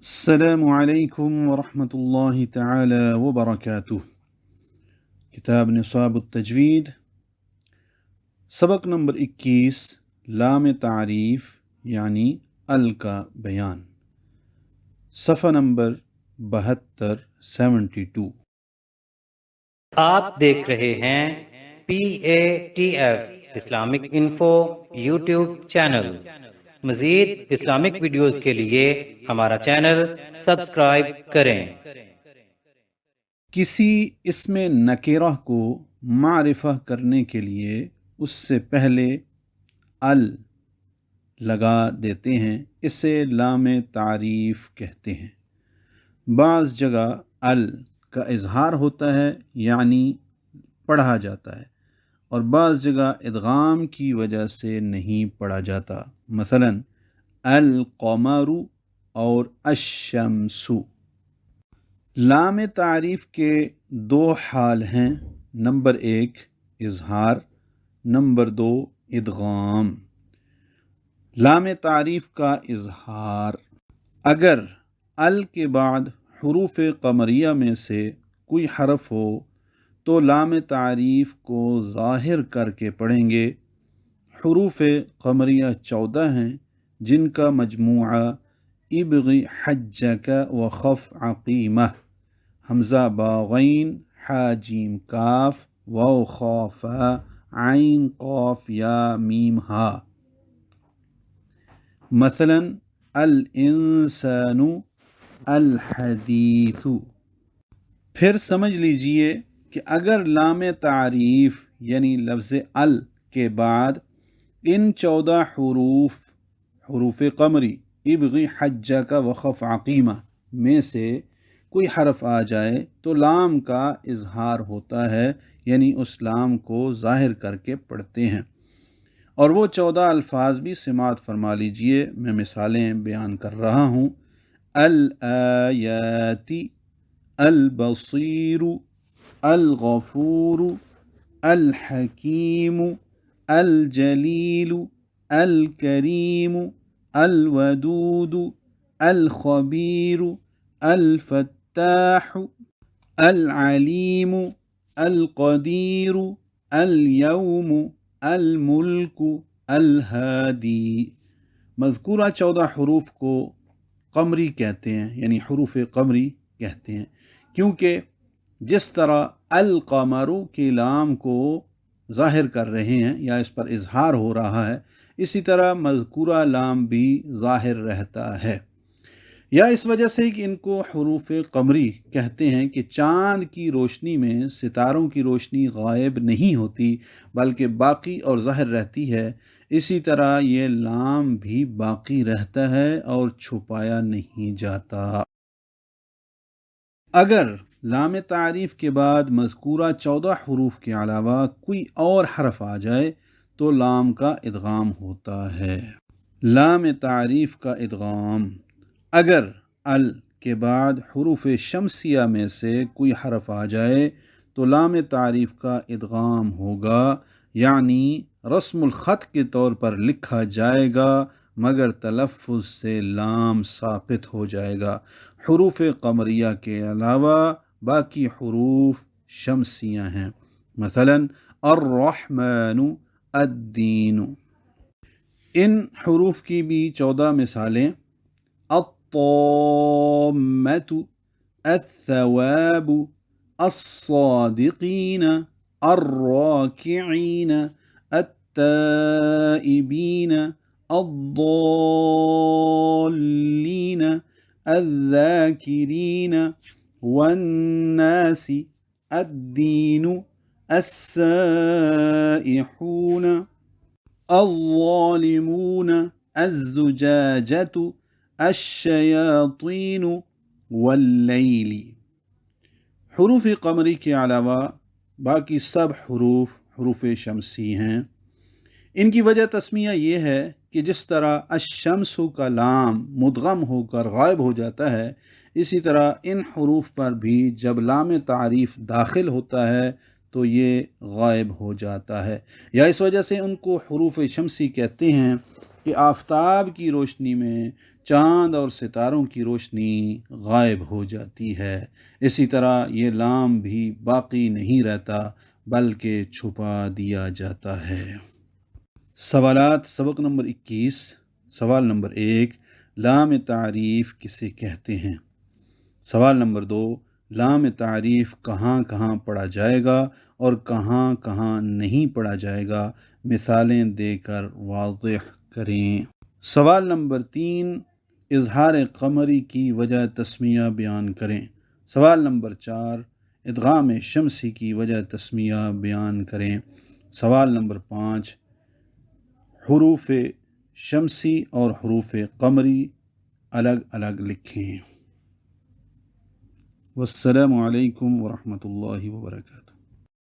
السلام علیکم ورحمۃ اللہ تعالی وبرکاتہ۔ کتاب نصاب التجوید، سبق نمبر 21، لام تعریف یعنی ال کا بیان، صفحہ نمبر 72۔ آپ دیکھ رہے ہیں PATF Islamic info YouTube channel. مزید اسلامک ویڈیوز کے لیے ہمارا چینل سبسکرائب کریں۔ کسی اسم نکرہ کو معرفہ کرنے کے لیے اس سے پہلے ال لگا دیتے ہیں، اسے لام تعریف کہتے ہیں۔ بعض جگہ ال کا اظہار ہوتا ہے یعنی پڑھا جاتا ہے، اور بعض جگہ ادغام کی وجہ سے نہیں پڑھا جاتا، مثلا القمر اور الشمس۔ لام تعریف کے دو حال ہیں، نمبر 1 اظہار، نمبر 2 ادغام۔ لام تعریف کا اظہار: اگر ال کے بعد حروف قمریہ میں سے کوئی حرف ہو تو لام تعریف کو ظاہر کر کے پڑھیں گے۔ حروف قمریہ 14 ہیں، جن کا مجموعہ ابغ حجک وخف عقیمہ، حمزہ با غین، حا جیم کاف، واو خا فا، عین قاف یا میم ہا۔ مثلا الانسان، الحدیث۔ پھر سمجھ لیجئے کہ اگر لام تعریف یعنی لفظ ال کے بعد ان 14 حروف قمری ابغی حجک وخف عقیمہ میں سے کوئی حرف آ جائے تو لام کا اظہار ہوتا ہے، یعنی اس لام کو ظاہر کر کے پڑھتے ہیں۔ اور وہ 14 الفاظ بھی سماعت فرما لیجئے، میں مثالیں بیان کر رہا ہوں۔ الآیات، البصیر، الغفور، الحکیم، الجلیل، الکریم، الودود، الخبیر، الفتاح، العلیم، القدیر، الیوم، الملک، الہادی۔ مذکورہ 14 حروف کو قمری کہتے ہیں، یعنی حروف قمری کہتے ہیں، کیونکہ جس طرح القمر کے لام کو ظاہر کر رہے ہیں یا اس پر اظہار ہو رہا ہے، اسی طرح مذکورہ لام بھی ظاہر رہتا ہے، یا اس وجہ سے کہ ان کو حروف قمری کہتے ہیں کہ چاند کی روشنی میں ستاروں کی روشنی غائب نہیں ہوتی بلکہ باقی اور ظاہر رہتی ہے، اسی طرح یہ لام بھی باقی رہتا ہے اور چھپایا نہیں جاتا۔ اگر لام تعریف کے بعد مذکورہ 14 حروف کے علاوہ کوئی اور حرف آ جائے تو لام کا ادغام ہوتا ہے۔ لام تعریف کا ادغام: اگر ال کے بعد حروف شمسیہ میں سے کوئی حرف آ جائے تو لام تعریف کا ادغام ہوگا، یعنی رسم الخط کے طور پر لکھا جائے گا مگر تلفظ سے لام ساقط ہو جائے گا۔ حروف قمریہ کے علاوہ باقی حروف شمسیہ ہیں، مثلا الرحمن، الدین۔ ان حروف کی بھی 14 مثالیں: الطامۃ، الثواب، الصادقین، الراکعین، التائبین، الضالین، الذاکرین، والناس، الدین، السائحون، الظالمون، الزجاجۃ، الشیاطین، واللیل۔ حروف قمری کے علاوہ باقی سب حروف شمسی ہیں۔ ان کی وجہ تسمیہ یہ ہے کہ جس طرح الشمس کا لام مدغم ہو کر غائب ہو جاتا ہے، اسی طرح ان حروف پر بھی جب لام تعریف داخل ہوتا ہے تو یہ غائب ہو جاتا ہے، یا اس وجہ سے ان کو حروف شمسی کہتے ہیں کہ آفتاب کی روشنی میں چاند اور ستاروں کی روشنی غائب ہو جاتی ہے، اسی طرح یہ لام بھی باقی نہیں رہتا بلکہ چھپا دیا جاتا ہے۔ سوالات سبق نمبر 21۔ سوال نمبر 1، لام تعریف کسے کہتے ہیں؟ سوال نمبر 2، لام تعریف کہاں کہاں پڑھا جائے گا اور کہاں کہاں نہیں پڑھا جائے گا؟ مثالیں دے کر واضح کریں۔ سوال نمبر 3، اظہار قمری کی وجہ تسمیہ بیان کریں۔ سوال نمبر 4، ادغام شمسی کی وجہ تسمیہ بیان کریں۔ سوال نمبر 5، حروف شمسی اور حروف قمری الگ الگ لکھیں۔ والسلام علیکم ورحمۃ اللہ وبرکاتہ۔